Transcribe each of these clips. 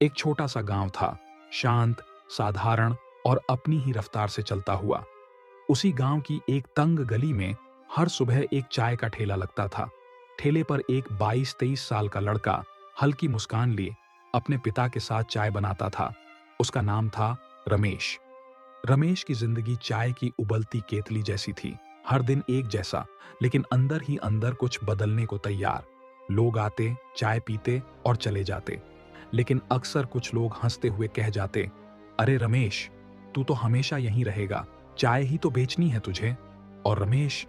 एक छोटा सा गांव था, शांत, साधारण और अपनी ही रफ्तार से चलता हुआ। उसी गांव की एक तंग गली में हर सुबह एक चाय का ठेला लगता था। ठेले पर एक 22-23 साल का लड़का हल्की मुस्कान लिए अपने पिता के साथ चाय बनाता था। उसका नाम था रमेश। रमेश की जिंदगी चाय की उबलती केतली जैसी थी। हर दिन एक जैसा, लेकिन अंदर ही अंदर कुछ बदलने को तैयार। लोग आते, चाय पीते और चले जाते, लेकिन अक्सर कुछ लोग हंसते हुए कह जाते, अरे रमेश, तू तो हमेशा यहीं रहेगा, चाय ही तो बेचनी है तुझे। और रमेश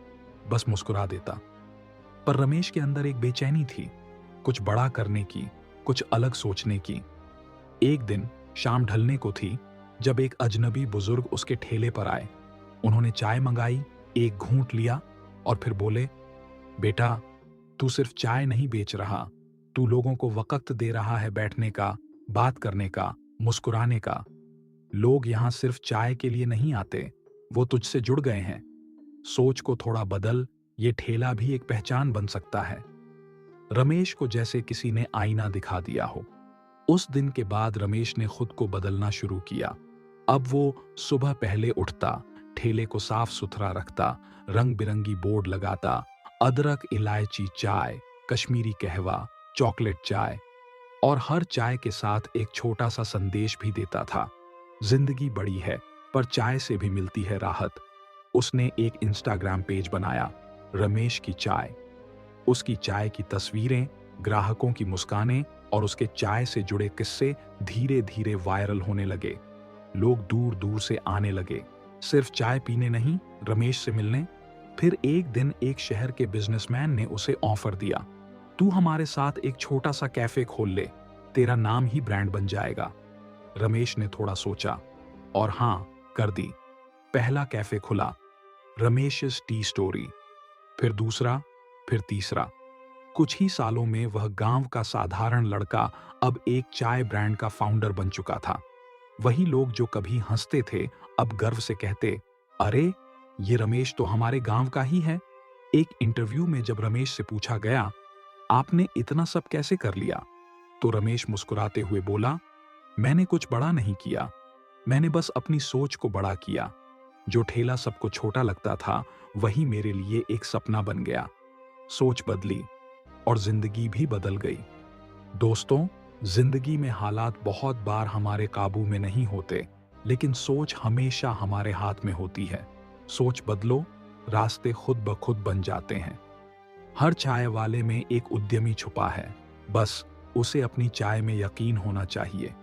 बस मुस्कुरा देता। पर रमेश के अंदर एक बेचैनी थी, कुछ बड़ा करने की, कुछ अलग सोचने की। एक दिन शाम ढलने को थी जब एक अजनबी बुजुर्ग उसके ठेले पर आए। उन्होंने चाय मंगाई, एक घूंट लिया और फिर बोले, बेटा, तू सिर्फ चाय नहीं बेच रहा, तू लोगों को वक्त दे रहा है बैठने का, बात करने का, मुस्कुराने का। लोग यहाँ सिर्फ चाय के लिए नहीं आते, वो तुझसे जुड़ गए हैं। सोच को थोड़ा बदल, ये ठेला भी एक पहचान बन सकता है। रमेश को जैसे किसी ने आईना दिखा दिया हो। उस दिन के बाद रमेश ने खुद को बदलना शुरू किया। अब वो सुबह पहले उठता, ठेले को साफ सुथरा रखता, रंग बिरंगी बोर्ड लगाता, अदरक इलायची चाय, कश्मीरी कहवा, चॉकलेट चाय, और हर चाय के साथ एक छोटा सा संदेश भी देता था। जिंदगी बड़ी है, पर चाय से भी मिलती है राहत। उसने एक इंस्टाग्राम पेज बनाया, रमेश की चाय। उसकी चाय की तस्वीरें, ग्राहकों की मुस्कानें और उसके चाय से जुड़े किस्से धीरे धीरे वायरल होने लगे। लोग दूर दूर से आने लगे, सिर्फ चाय पीने नहीं, रमेश से मिलने। फिर एक दिन एक शहर के बिजनेसमैन ने उसे ऑफर दिया, तू हमारे साथ एक छोटा सा कैफे खोल ले, तेरा नाम ही ब्रांड बन जाएगा। रमेश ने थोड़ा सोचा और हाँ कर दी। पहला कैफे खुला, रमेश's टी स्टोरी। फिर दूसरा, फिर तीसरा। कुछ ही सालों में वह गांव का साधारण लड़का अब एक चाय ब्रांड का फाउंडर बन चुका था। वही लोग जो कभी हंसते थे, अब गर्व से कहते, अरे, ये रमेश तो हमारे गांव का ही है। एक इंटरव्यू में जब रमेश से पूछा गया, आपने इतना सब कैसे कर लिया, तो रमेश मुस्कुराते हुए बोला, मैंने कुछ बड़ा नहीं किया, मैंने बस अपनी सोच को बड़ा किया। जो ठेला सबको छोटा लगता था, वही मेरे लिए एक सपना बन गया। सोच बदली और जिंदगी भी बदल गई। दोस्तों, जिंदगी में हालात बहुत बार हमारे काबू में नहीं होते, लेकिन सोच हमेशा हमारे हाथ में होती है। सोच बदलो, रास्ते खुद ब खुद बन जाते हैं। हर चाय वाले में एक उद्यमी छुपा है, बस उसे अपनी चाय में यकीन होना चाहिए।